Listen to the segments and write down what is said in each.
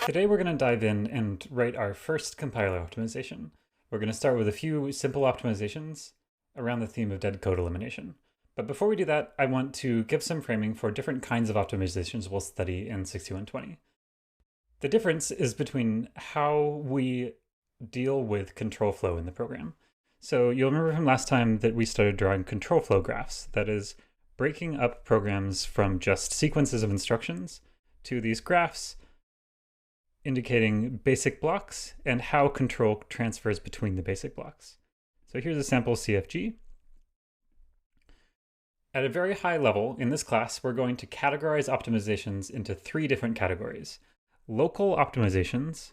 Today we're going to dive in and write our first compiler optimization. We're going to start with a few simple optimizations around the theme of dead code elimination. But before we do that, I want to give some framing for different kinds of optimizations we'll study in 6120. The difference is between how we deal with control flow in the program. So you'll remember from last time that we started drawing control flow graphs, that is, breaking up programs from just sequences of instructions to these graphs indicating basic blocks and how control transfers between the basic blocks. So here's a sample CFG. At a very high level, in this class, we're going to categorize optimizations into three different categories. Local optimizations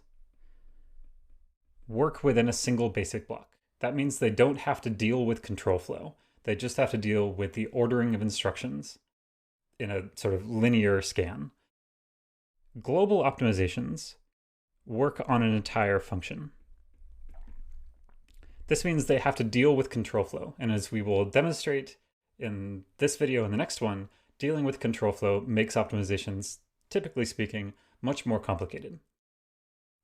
work within a single basic block. That means they don't have to deal with control flow. They just have to deal with the ordering of instructions in a sort of linear scan. Global optimizations work on an entire function. This means they have to deal with control flow. And as we will demonstrate in this video and the next one, dealing with control flow makes optimizations, typically speaking, much more complicated.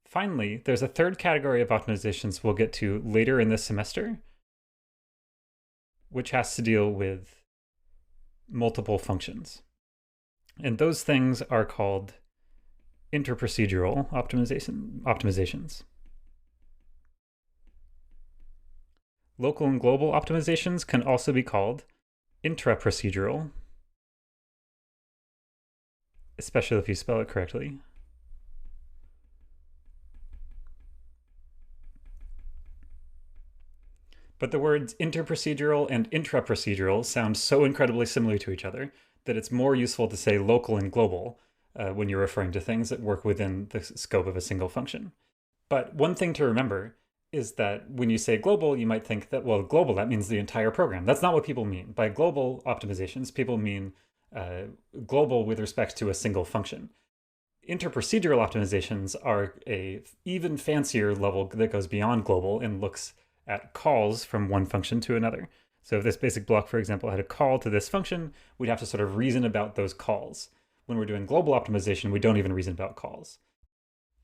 Finally, there's a third category of optimizations we'll get to later in this semester, which has to deal with multiple functions. And those things are called interprocedural optimizations. Local and global optimizations can also be called intraprocedural, especially if you spell it correctly. But the words interprocedural and intraprocedural sound so incredibly similar to each other that it's more useful to say local and global when you're referring to things that work within the scope of a single function. But one thing to remember is that when you say global, you might think that, well, global, that means the entire program. That's not what people mean. By global optimizations, people mean global with respect to a single function. Interprocedural optimizations are a even fancier level that goes beyond global and looks at calls from one function to another. So if this basic block, for example, had a call to this function, we'd have to sort of reason about those calls. When we're doing global optimization, we don't even reason about calls.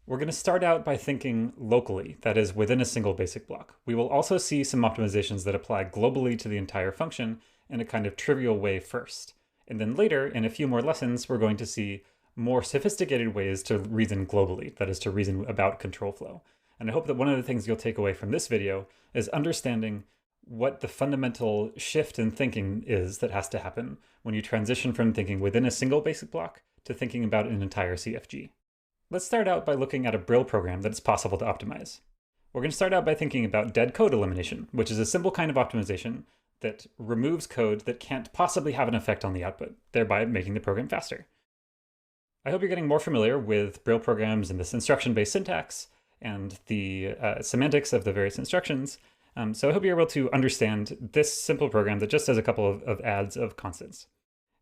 We're going to start out by thinking locally, that is, within a single basic block. We will also see some optimizations that apply globally to the entire function in a kind of trivial way first. And then later, in a few more lessons, we're going to see more sophisticated ways to reason globally, that is, to reason about control flow. And I hope that one of the things you'll take away from this video is understanding what the fundamental shift in thinking is that has to happen when you transition from thinking within a single basic block to thinking about an entire CFG. Let's start out by looking at a Brill program that it's possible to optimize. We're going to start out by thinking about dead code elimination, which is a simple kind of optimization that removes code that can't possibly have an effect on the output, thereby making the program faster. I hope you're getting more familiar with Brill programs and this instruction-based syntax and the semantics of the various instructions. So I hope you're able to understand this simple program that just does a couple of adds of constants.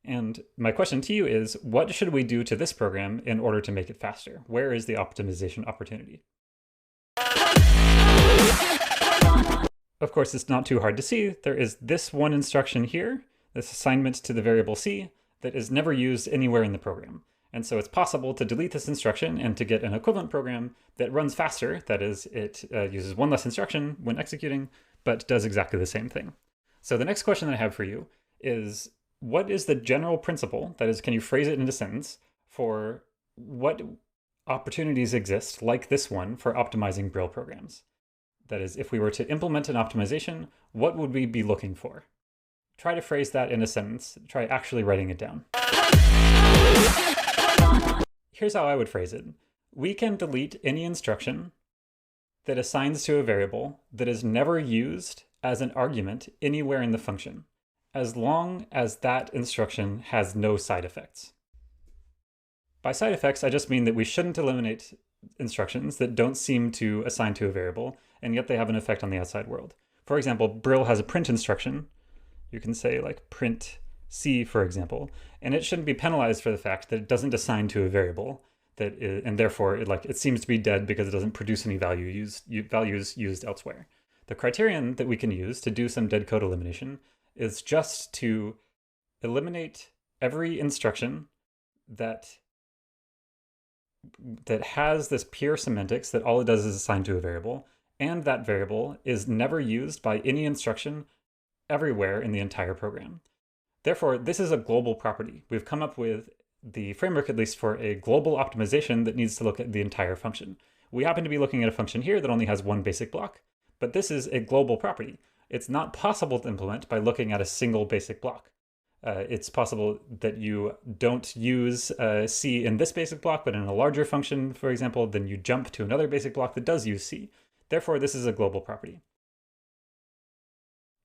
And my question to you is, what should we do to this program in order to make it faster? Where is the optimization opportunity? Of course, it's not too hard to see. There is this one instruction here, this assignment to the variable c, that is never used anywhere in the program. And so it's possible to delete this instruction and to get an equivalent program that runs faster. That is, it uses one less instruction when executing, but does exactly the same thing. So the next question I have for you is, what is the general principle, that is, can you phrase it in a sentence, for what opportunities exist, like this one, for optimizing Brill programs? That is, if we were to implement an optimization, what would we be looking for? Try to phrase that in a sentence. Try actually writing it down. Here's how I would phrase it. We can delete any instruction that assigns to a variable that is never used as an argument anywhere in the function, as long as that instruction has no side effects. By side effects, I just mean that we shouldn't eliminate instructions that don't seem to assign to a variable, and yet they have an effect on the outside world. For example, Brill has a print instruction. You can say like print C, for example, and it shouldn't be penalized for the fact that it doesn't assign to a variable, and therefore it seems to be dead because it doesn't produce any values used elsewhere. The criterion that we can use to do some dead code elimination is just to eliminate every instruction that has this pure semantics that all it does is assign to a variable, and that variable is never used by any instruction everywhere in the entire program. Therefore, this is a global property. We've come up with the framework, at least, for a global optimization that needs to look at the entire function. We happen to be looking at a function here that only has one basic block, but this is a global property. It's not possible to implement by looking at a single basic block. It's possible that you don't use C in this basic block, but in a larger function, for example, then you jump to another basic block that does use C. Therefore, this is a global property.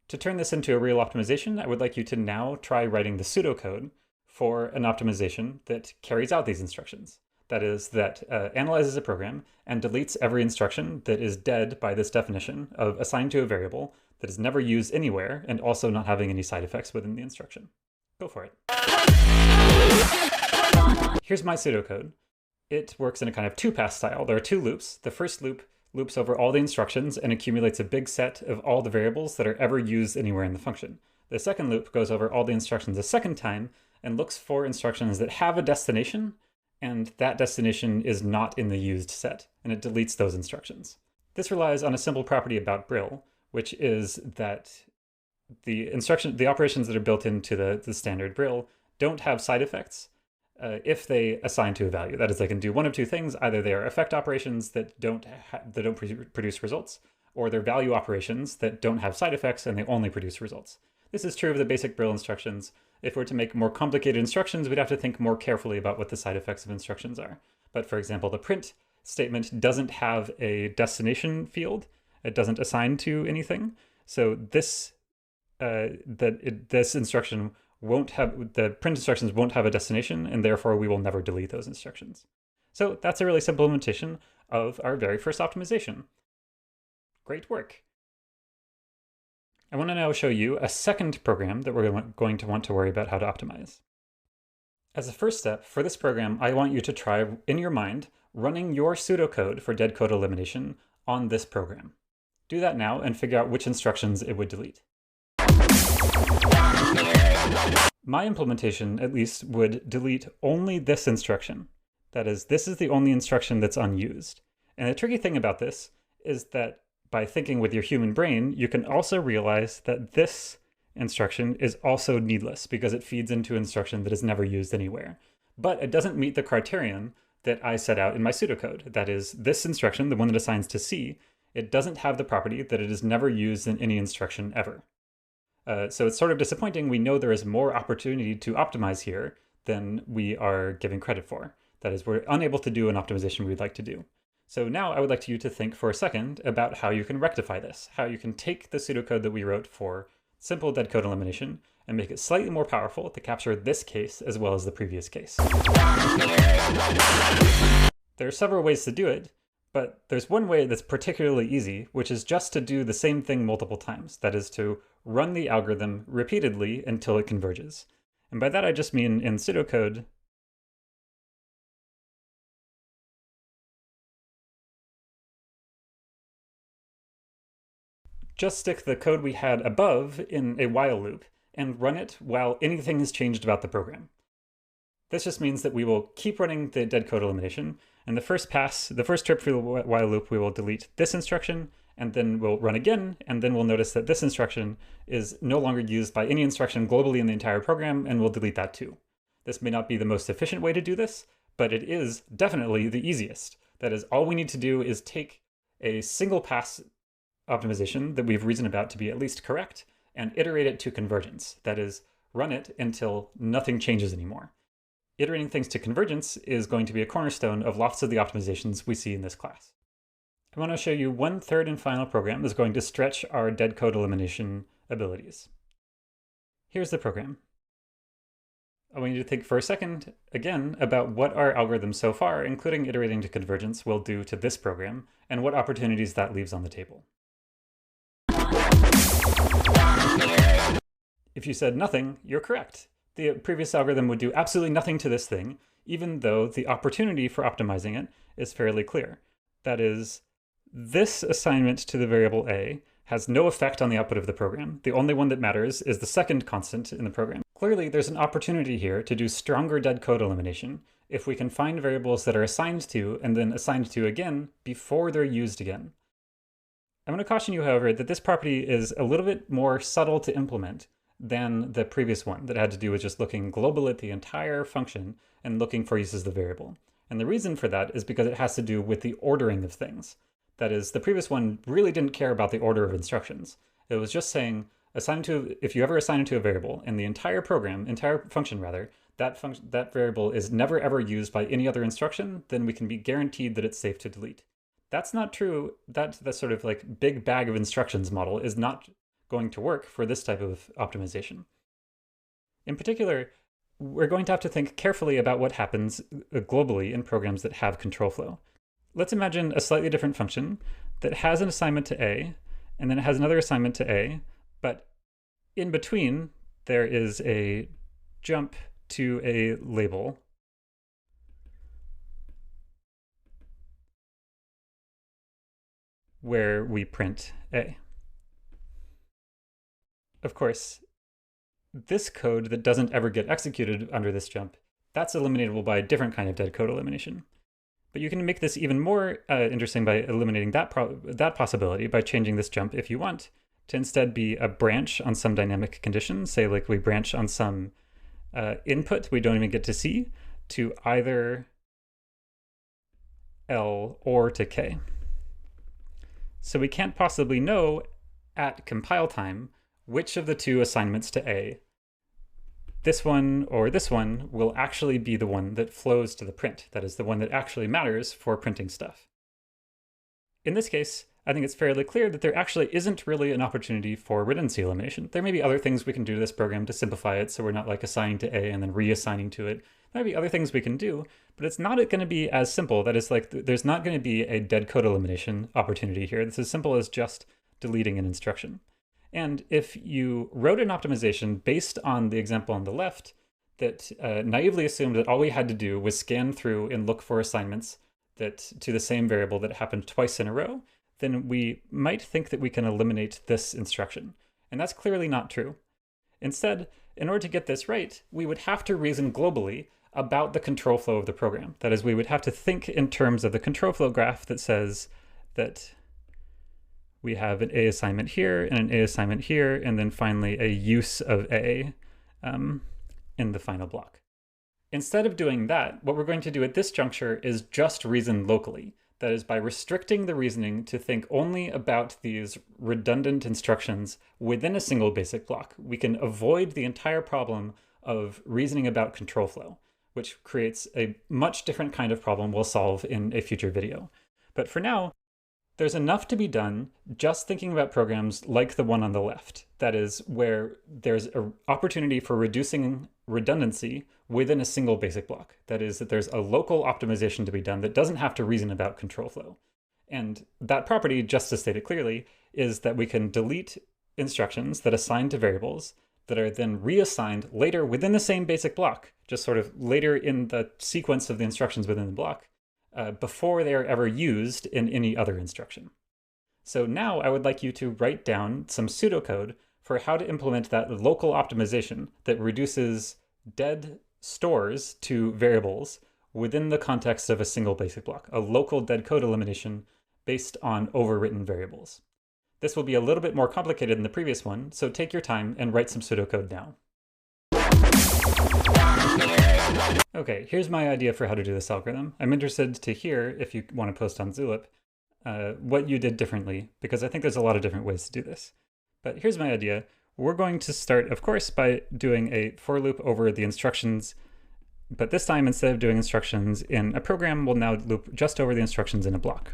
To turn this into a real optimization, I would like you to now try writing the pseudocode for an optimization that carries out these instructions. That is, that analyzes a program and deletes every instruction that is dead by this definition of assigned to a variable that is never used anywhere and also not having any side effects within the instruction. Go for it. Here's my pseudocode. It works in a kind of two-pass style. There are two loops. The first loop loops over all the instructions and accumulates a big set of all the variables that are ever used anywhere in the function. The second loop goes over all the instructions a second time and looks for instructions that have a destination, and that destination is not in the used set, and it deletes those instructions. This relies on a simple property about Brill, which is that the operations that are built into the standard Brill don't have side effects if they assign to a value. That is, they can do one of two things. Either they are effect operations that don't produce results, or they're value operations that don't have side effects and they only produce results. This is true of the basic Brill instructions. If we're to make more complicated instructions, we'd have to think more carefully about what the side effects of instructions are. But for example, the print statement doesn't have a destination field. It doesn't assign to anything. So this instruction won't have, the print instructions won't have a destination, and therefore we will never delete those instructions. So that's a really simple implementation of our very first optimization. Great work. I want to now show you a second program that we're going to want to worry about how to optimize. As a first step for this program, I want you to try, in your mind, running your pseudocode for dead code elimination on this program. Do that now and figure out which instructions it would delete. My implementation, at least, would delete only this instruction. That is, this is the only instruction that's unused. And the tricky thing about this is that by thinking with your human brain, you can also realize that this instruction is also needless because it feeds into an instruction that is never used anywhere. But it doesn't meet the criterion that I set out in my pseudocode. That is, this instruction, the one that assigns to C, it doesn't have the property that it is never used in any instruction ever. So it's sort of disappointing. We know there is more opportunity to optimize here than we are giving credit for. That is, we're unable to do an optimization we'd like to do. So now I would like you to think for a second about how you can rectify this, how you can take the pseudocode that we wrote for simple dead code elimination and make it slightly more powerful to capture this case as well as the previous case. There are several ways to do it, but there's one way that's particularly easy, which is just to do the same thing multiple times. That is to run the algorithm repeatedly until it converges. And by that I just mean in pseudocode, just stick the code we had above in a while loop and run it while anything has changed about the program. This just means that we will keep running the dead code elimination, and the first trip through the while loop, we will delete this instruction, and then we'll run again, and then we'll notice that this instruction is no longer used by any instruction globally in the entire program, and we'll delete that too. This may not be the most efficient way to do this, but it is definitely the easiest. That is, all we need to do is take a single pass optimization that we've reasoned about to be at least correct and iterate it to convergence. That is, run it until nothing changes anymore. Iterating things to convergence is going to be a cornerstone of lots of the optimizations we see in this class. I want to show you one third and final program that's going to stretch our dead code elimination abilities. Here's the program. I want you to think for a second, again, about what our algorithm so far, including iterating to convergence, will do to this program, and what opportunities that leaves on the table. If you said nothing, you're correct. The previous algorithm would do absolutely nothing to this thing, even though the opportunity for optimizing it is fairly clear. That is, this assignment to the variable a has no effect on the output of the program. The only one that matters is the second constant in the program. Clearly, there's an opportunity here to do stronger dead code elimination if we can find variables that are assigned to and then assigned to again before they're used again. I'm going to caution you, however, that this property is a little bit more subtle to implement than the previous one that had to do with just looking global at the entire function and looking for uses of the variable. And the reason for that is because it has to do with the ordering of things. That is, the previous one really didn't care about the order of instructions. It was just saying, if you ever assign it to a variable in the entire function rather, that variable is never ever used by any other instruction, then we can be guaranteed that it's safe to delete. That's not true. That sort of like big bag of instructions model is not going to work for this type of optimization. In particular, we're going to have to think carefully about what happens globally in programs that have control flow. Let's imagine a slightly different function that has an assignment to A, and then it has another assignment to A, but in between there is a jump to a label where we print A. Of course, this code that doesn't ever get executed under this jump, that's eliminatable by a different kind of dead code elimination. But you can make this even more interesting by eliminating that possibility by changing this jump if you want to instead be a branch on some dynamic condition, say like we branch on some input we don't even get to see to either L or to K. So we can't possibly know at compile time which of the two assignments to A, this one or this one, will actually be the one that flows to the print. That is the one that actually matters for printing stuff. In this case, I think it's fairly clear that there actually isn't really an opportunity for redundancy elimination. There may be other things we can do to this program to simplify it so we're not like assigning to A and then reassigning to it. There may be other things we can do, but it's not going to be as simple. That is, like, there's not going to be a dead code elimination opportunity here. It's as simple as just deleting an instruction. And if you wrote an optimization based on the example on the left that naively assumed that all we had to do was scan through and look for assignments to the same variable that happened twice in a row, then we might think that we can eliminate this instruction. And that's clearly not true. Instead, in order to get this right, we would have to reason globally about the control flow of the program. That is, we would have to think in terms of the control flow graph that says that we have an A assignment here and an A assignment here, and then finally a use of A in the final block. Instead of doing that, what we're going to do at this juncture is just reason locally. That is, by restricting the reasoning to think only about these redundant instructions within a single basic block, we can avoid the entire problem of reasoning about control flow, which creates a much different kind of problem we'll solve in a future video. But for now, there's enough to be done just thinking about programs like the one on the left. That is, where there's an opportunity for reducing redundancy within a single basic block. That is, that there's a local optimization to be done that doesn't have to reason about control flow. And that property, just to state it clearly, is that we can delete instructions that assign to variables that are then reassigned later within the same basic block, just sort of later in the sequence of the instructions within the block, before they are ever used in any other instruction. So now I would like you to write down some pseudocode for how to implement that local optimization that reduces dead stores to variables within the context of a single basic block, a local dead code elimination based on overwritten variables. This will be a little bit more complicated than the previous one, so take your time and write some pseudocode now. Okay, here's my idea for how to do this algorithm. I'm interested to hear, if you want to post on Zulip, what you did differently, because I think there's a lot of different ways to do this. But here's my idea. We're going to start, of course, by doing a for loop over the instructions, but this time, instead of doing instructions in a program, we'll now loop just over the instructions in a block.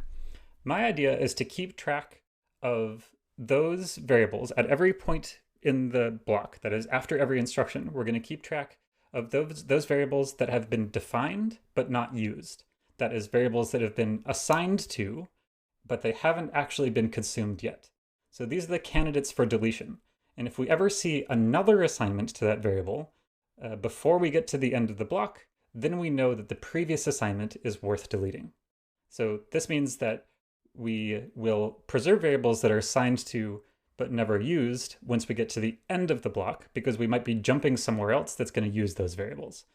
My idea is to keep track of those variables at every point in the block. That is, after every instruction, we're going to keep track of those variables that have been defined but not used. That is, variables that have been assigned to, but they haven't actually been consumed yet. So these are the candidates for deletion. And if we ever see another assignment to that variable before we get to the end of the block, then we know that the previous assignment is worth deleting. So this means that we will preserve variables that are assigned to but never used once we get to the end of the block, because we might be jumping somewhere else that's going to use those variables.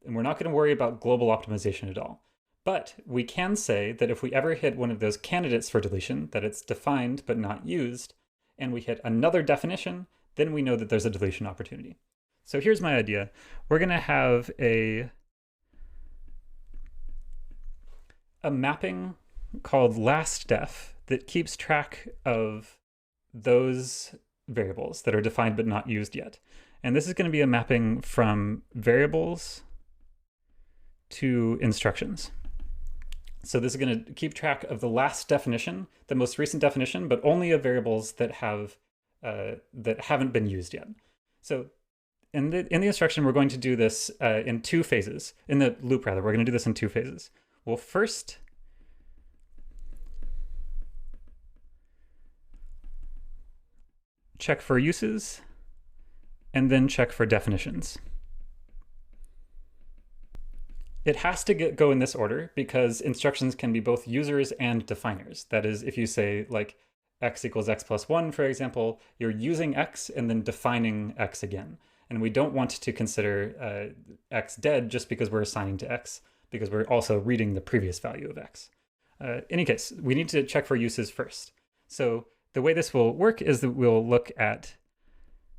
And we're not going to worry about global optimization at all. But we can say that if we ever hit one of those candidates for deletion, that it's defined but not used, and we hit another definition, then we know that there's a deletion opportunity. So here's my idea. We're going to have a mapping called lastDef that keeps track of those variables that are defined but not used yet. And this is going to be a mapping from variables to instructions. So this is going to keep track of the last definition, the most recent definition, but only of variables that haven't been used yet. So in the instruction, we're going to do this in two phases. In the loop, rather, we're going to do this in two phases. We'll first check for uses, and then check for definitions. It has to go in this order because instructions can be both users and definers. That is, if you say like x equals x plus 1, for example, you're using x and then defining x again. And we don't want to consider x dead just because we're assigning to x, because we're also reading the previous value of x. In any case, we need to check for uses first. So the way this will work is that we'll look at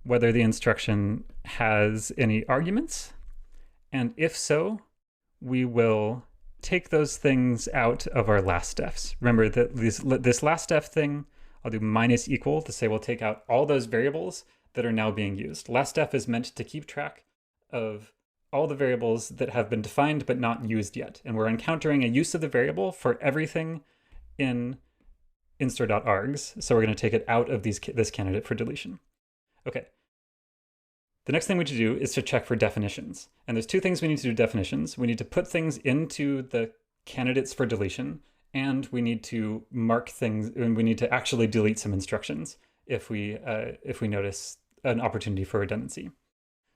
whether the instruction has any arguments. And if so, we will take those things out of our lastDefs. Remember that this lastDef thing, I'll do minus equal to say we'll take out all those variables that are now being used. LastDef is meant to keep track of all the variables that have been defined but not used yet. And we're encountering a use of the variable for everything in instr.args. So we're going to take it out of this candidate for deletion. Okay. The next thing we need to do is to check for definitions. And there's two things we need to do definitions. We need to put things into the candidates for deletion, and we need to mark things, and we need to actually delete some instructions if we notice an opportunity for redundancy.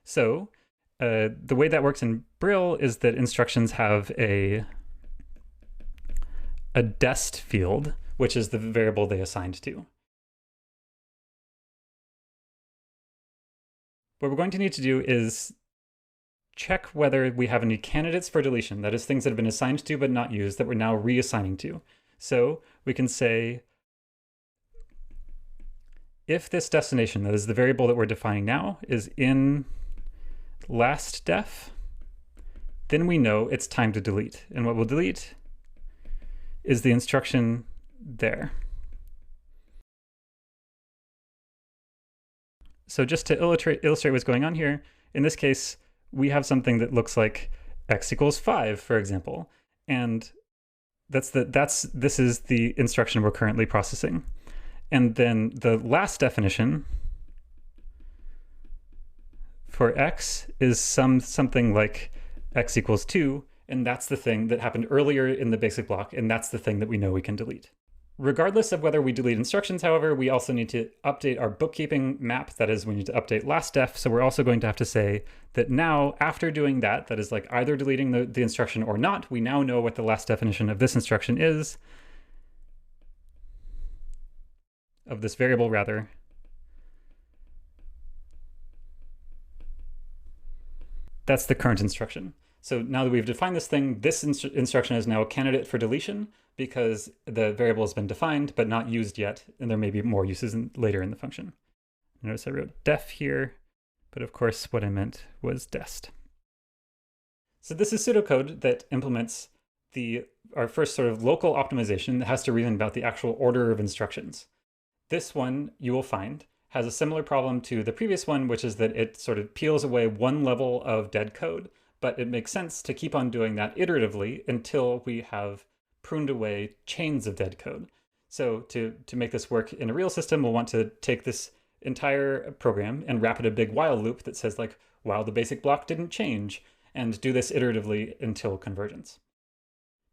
So the way that works in Brill is that instructions have a dest field, which is the variable they assigned to. What we're going to need to do is check whether we have any candidates for deletion, that is things that have been assigned to but not used that we're now reassigning to. So we can say, if this destination, that is the variable that we're defining now, is in lastDef, then we know it's time to delete. And what we'll delete is the instruction there. So just to illustrate what's going on here, in this case, we have something that looks like x equals 5, for example. And this is the instruction we're currently processing. And then the last definition for x is something like x equals 2, and that's the thing that happened earlier in the basic block, and that's the thing that we know we can delete. Regardless of whether we delete instructions, however, we also need to update our bookkeeping map. That is, we need to update lastDef. So we're also going to have to say that now, after doing that, that is like either deleting the instruction or not, we now know what the last definition of this instruction is, of this variable rather. That's the current instruction. So now that we've defined this thing, this instruction is now a candidate for deletion because the variable has been defined but not used yet, and there may be more uses later in the function. Notice I wrote def here, but of course what I meant was dest. So this is pseudocode that implements our first sort of local optimization that has to reason about the actual order of instructions. This one, you will find, has a similar problem to the previous one, which is that it sort of peels away one level of dead code, but it makes sense to keep on doing that iteratively until we have pruned away chains of dead code. So to make this work in a real system, we'll want to take this entire program and wrap it a big while loop that says like, while the basic block didn't change, and do this iteratively until convergence.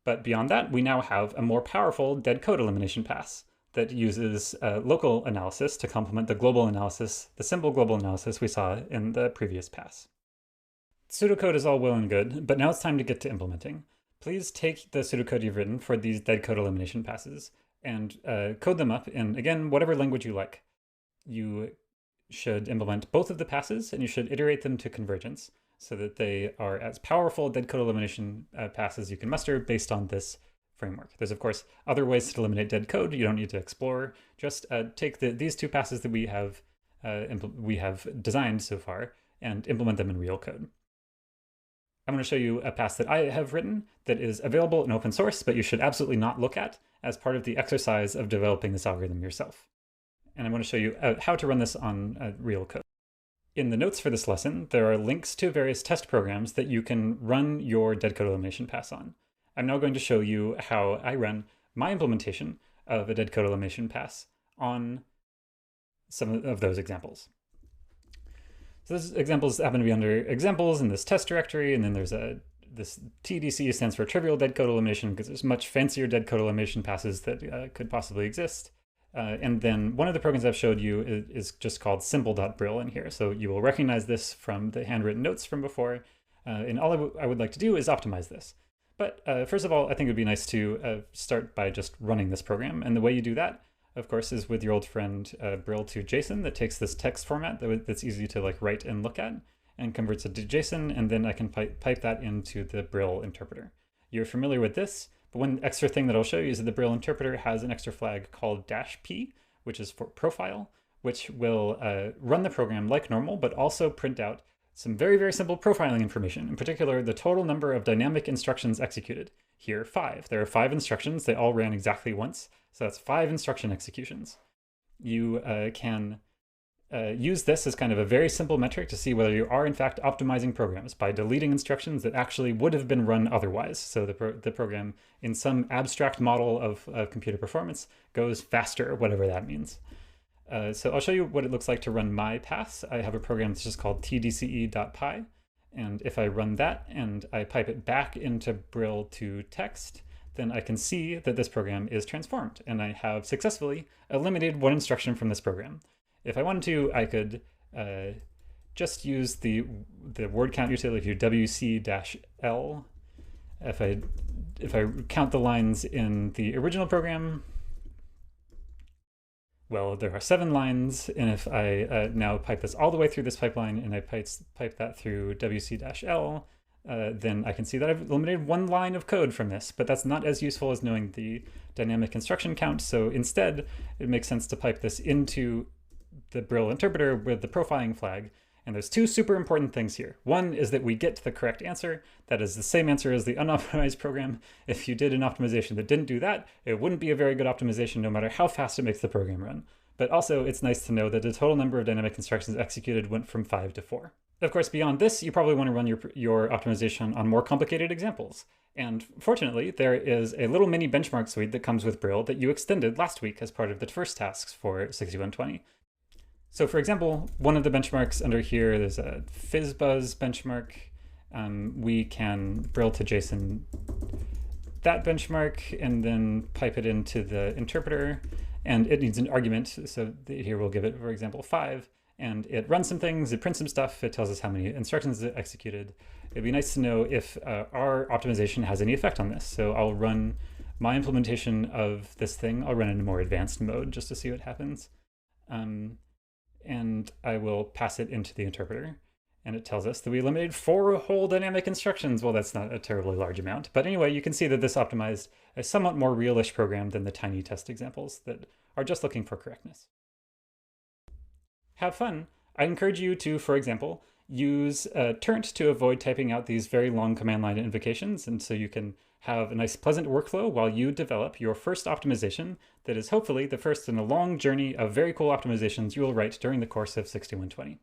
But beyond that, we now have a more powerful dead code elimination pass that uses local analysis to complement the global analysis, the simple global analysis we saw in the previous pass. Pseudocode is all well and good, but now it's time to get to implementing. Please take the pseudocode you've written for these dead code elimination passes and code them up in, again, whatever language you like. you should implement both of the passes, and you should iterate them to convergence so that they are as powerful dead code elimination passes you can muster based on this framework. There's, of course, other ways to eliminate dead code you don't need to explore. Just take these two passes that we have designed so far and implement them in real code. I'm going to show you a pass that I have written that is available in open source, but you should absolutely not look at as part of the exercise of developing this algorithm yourself. And I'm going to show you how to run this on real code. In the notes for this lesson, there are links to various test programs that you can run your dead code elimination pass on. I'm now going to show you how I run my implementation of a dead code elimination pass on some of those examples. So those examples happen to be under examples in this test directory, and then there's this TDC stands for trivial dead code elimination because there's much fancier dead code elimination passes that could possibly exist. And then one of the programs I've showed you is just called simple.brill in here. So you will recognize this from the handwritten notes from before. And all I would like to do is optimize this. But first of all, I think it would be nice to start by just running this program. And the way you do that, of course, is with your old friend Brill to JSON that takes this text format that's easy to like write and look at and converts it to JSON. And then I can pipe that into the Brill interpreter. You're familiar with this. But one extra thing that I'll show you is that the Brill interpreter has an extra flag called -p, which is for profile, which will run the program like normal, but also print out some very, very simple profiling information, in particular, the total number of dynamic instructions executed. Here, 5. There are 5 instructions. They all ran exactly once. So that's 5 instruction executions. You can use this as kind of a very simple metric to see whether you are in fact optimizing programs by deleting instructions that actually would have been run otherwise. So the program in some abstract model of computer performance goes faster, whatever that means. So I'll show you what it looks like to run my pass. I have a program that's just called tdce.py. And if I run that and I pipe it back into Brill to text, then I can see that this program is transformed. And I have successfully eliminated one instruction from this program. If I wanted to, I could just use the word count utility wc-l. If I count the lines in the original program, well, there are 7 lines, and if I now pipe this all the way through this pipeline and I pipe that through wc-l, then I can see that I've eliminated 1 line of code from this, but that's not as useful as knowing the dynamic instruction count. So instead, it makes sense to pipe this into the Brill interpreter with the profiling flag. And there's 2 super important things here. One is that we get the correct answer. That is the same answer as the unoptimized program. If you did an optimization that didn't do that, it wouldn't be a very good optimization no matter how fast it makes the program run. But also, it's nice to know that the total number of dynamic instructions executed went from 5 to 4. Of course, beyond this, you probably want to run your optimization on more complicated examples. And fortunately, there is a little mini benchmark suite that comes with Brill that you extended last week as part of the first tasks for 6120. So for example, one of the benchmarks under here, there's a FizzBuzz benchmark. We can Brill to JSON that benchmark and then pipe it into the interpreter. And it needs an argument. So here we'll give it, for example, 5. And it runs some things, it prints some stuff, it tells us how many instructions it executed. It'd be nice to know if our optimization has any effect on this. So I'll run my implementation of this thing. I'll run in a more advanced mode just to see what happens. And I will pass it into the interpreter. And it tells us that we eliminated 4 whole dynamic instructions. Well, that's not a terribly large amount. But anyway, you can see that this optimized a somewhat more real-ish program than the tiny test examples that are just looking for correctness. Have fun. I encourage you to, for example, use Turnt to avoid typing out these very long command line invocations. And so you can have a nice pleasant workflow while you develop your first optimization that is hopefully the first in a long journey of very cool optimizations you will write during the course of 6120.